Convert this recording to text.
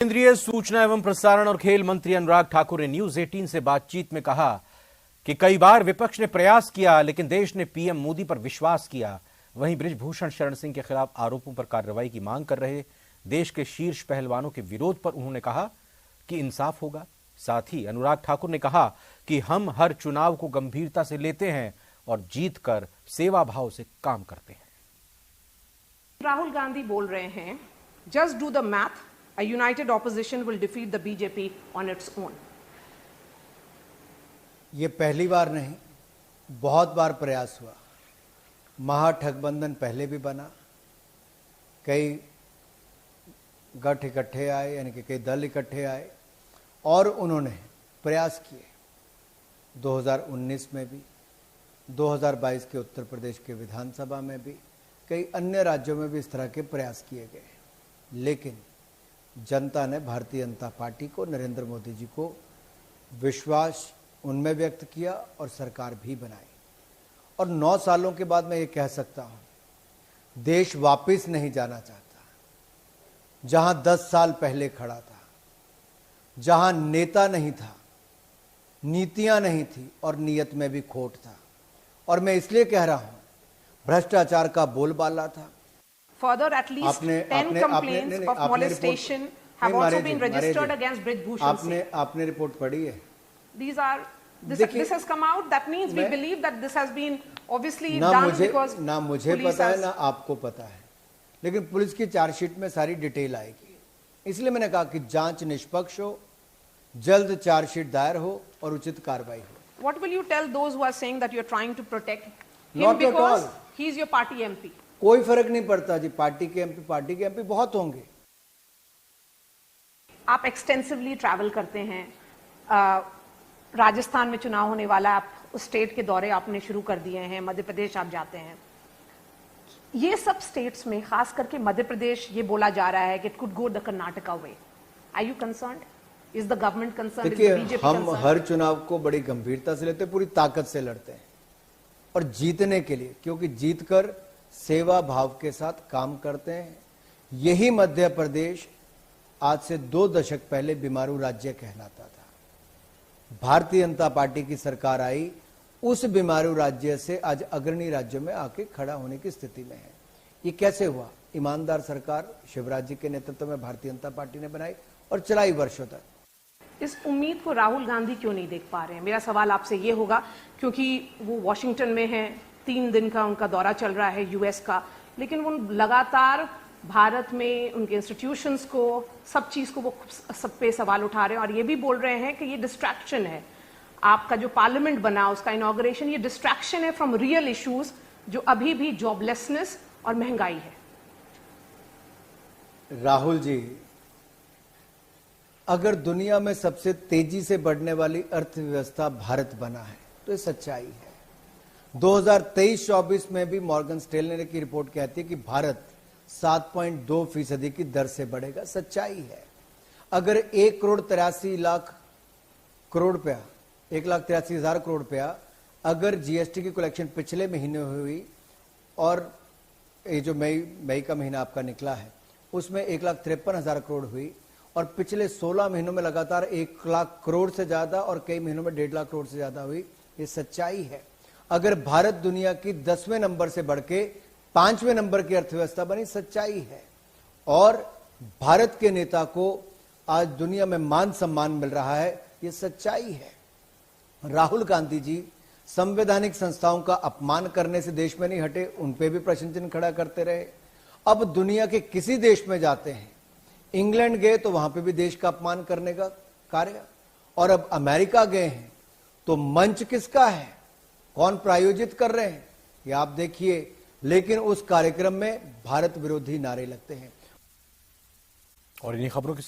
केंद्रीय सूचना एवं प्रसारण और खेल मंत्री अनुराग ठाकुर ने न्यूज 18 से बातचीत में कहा कि कई बार विपक्ष ने प्रयास किया लेकिन देश ने पीएम मोदी पर विश्वास किया। वहीं बृजभूषण शरण सिंह के खिलाफ आरोपों पर कार्रवाई की मांग कर रहे देश के शीर्ष पहलवानों के विरोध पर उन्होंने कहा कि इंसाफ होगा। साथ ही अनुराग ठाकुर ने कहा कि हम हर चुनाव को गंभीरता से लेते हैं और जीतकर सेवा भाव से काम करते हैं। राहुल गांधी बोल रहे हैं, just do the math, a united opposition will defeat the BJP on its own. ये पहली बार नहीं, बहुत बार प्रयास हुआ। महागठबंधन पहले भी बना, कई गठ इकट्ठे आए, यानी कि कई दल इकट्ठे आए और उन्होंने प्रयास किए। 2019 में भी, 2022 के उत्तर प्रदेश के विधानसभा में भी, कई अन्य राज्यों में भी इस तरह के प्रयास किए गए। लेकिन जनता ने भारतीय जनता पार्टी को, नरेंद्र मोदी जी को विश्वास उनमें व्यक्त किया और सरकार भी बनाई। और 9 सालों के बाद मैं ये कह सकता हूं, देश वापस नहीं जाना चाहता। जहां 10 साल पहले खड़ा था, जहां नेता नहीं था, नीतियां नहीं थी और नीयत में भी खोट था। और मैं इसलिए कह रहा हूं, भ्रष्टाचार का बोलबाला था। Further, at least 10 complaints of molestation have also been registered against Brijbhushan Singh. आपने रिपोर्ट पढ़ी है? This has come out. That means we believe that this has been obviously done because ना मुझे पता है ना आपको पता है, लेकिन पुलिस की चार्जशीट में सारी डिटेल आएगी। इसलिए मैंने कहा कि जांच निष्पक्ष हो, जल्द चार्जशीट दायर हो और उचित कार्रवाई हो। What will you tell those who are saying that you are trying to protect him because he is your party MP? कोई फर्क नहीं पड़ता जी, पार्टी के एमपी बहुत होंगे। आप एक्सटेंसिवली ट्रैवल करते हैं, राजस्थान में चुनाव होने वाला, आप उस स्टेट के दौरे आपने शुरू कर दिए हैं, मध्य प्रदेश आप जाते हैं। ये सब स्टेट्स में, खास करके मध्य प्रदेश, ये बोला जा रहा है कि it could go the Karnataka way. Are you concerned? Is the government concerned? देखिए, हम हर चुनाव को बड़ी गंभीरता से लेते हैं, पूरी ताकत से लड़ते हैं और जीतने के लिए, क्योंकि जीतकर सेवा भाव के साथ काम करते हैं। यही मध्य प्रदेश आज से 2 दशक पहले बीमारू राज्य कहलाता था। भारतीय जनता पार्टी की सरकार आई, उस बीमारू राज्य से आज अग्रणी राज्यों में आके खड़ा होने की स्थिति में है। ये कैसे हुआ? ईमानदार सरकार शिवराज जी के नेतृत्व में भारतीय जनता पार्टी ने बनाई और चलाई वर्षों तक। इस उम्मीद को राहुल गांधी क्यों नहीं देख पा रहे हैं? मेरा सवाल आपसे ये होगा, क्योंकि वो वॉशिंगटन में है, 3 दिन का उनका दौरा चल रहा है यूएस का, लेकिन वो लगातार भारत में उनके इंस्टीट्यूशंस को, सब चीज को वो सब पे सवाल उठा रहे हैं और ये भी बोल रहे हैं कि ये डिस्ट्रैक्शन है। आपका जो पार्लियामेंट बना, उसका इनॉग्रेशन, ये डिस्ट्रैक्शन है फ्रॉम रियल इश्यूज, जो अभी भी जॉबलेसनेस और महंगाई है। राहुल जी, अगर दुनिया में सबसे तेजी से बढ़ने वाली अर्थव्यवस्था भारत बना है तो ये सच्चाई है। 2023-24 में भी मॉर्गन स्टैनली की रिपोर्ट कहती है कि भारत 7.2% की दर से बढ़ेगा। सच्चाई है। अगर 1,83,00,000 करोड़ रुपया अगर जीएसटी की कलेक्शन पिछले महीने हुई और ये जो मई का महीना आपका निकला है उसमें 1,53,000 करोड़ हुई और पिछले 16 महीनों में लगातार 1 लाख करोड़ से ज्यादा और कई महीनों में 1.5 लाख करोड़ से ज्यादा हुई, ये सच्चाई है। अगर भारत दुनिया की 10वें नंबर से बढ़ के 5वें नंबर की अर्थव्यवस्था बनी, सच्चाई है। और भारत के नेता को आज दुनिया में मान सम्मान मिल रहा है, यह सच्चाई है। राहुल गांधी जी संवैधानिक संस्थाओं का अपमान करने से देश में नहीं हटे, उन पे भी प्रश्न चिन्ह खड़ा करते रहे। अब दुनिया के किसी देश में जाते हैं, इंग्लैंड गए तो वहां पे भी देश का अपमान करने का कार्य, और अब अमेरिका गए हैं तो मंच किसका है, कौन प्रायोजित कर रहे हैं, ये आप देखिए। लेकिन उस कार्यक्रम में भारत विरोधी नारे लगते हैं। और इन्हीं खबरों के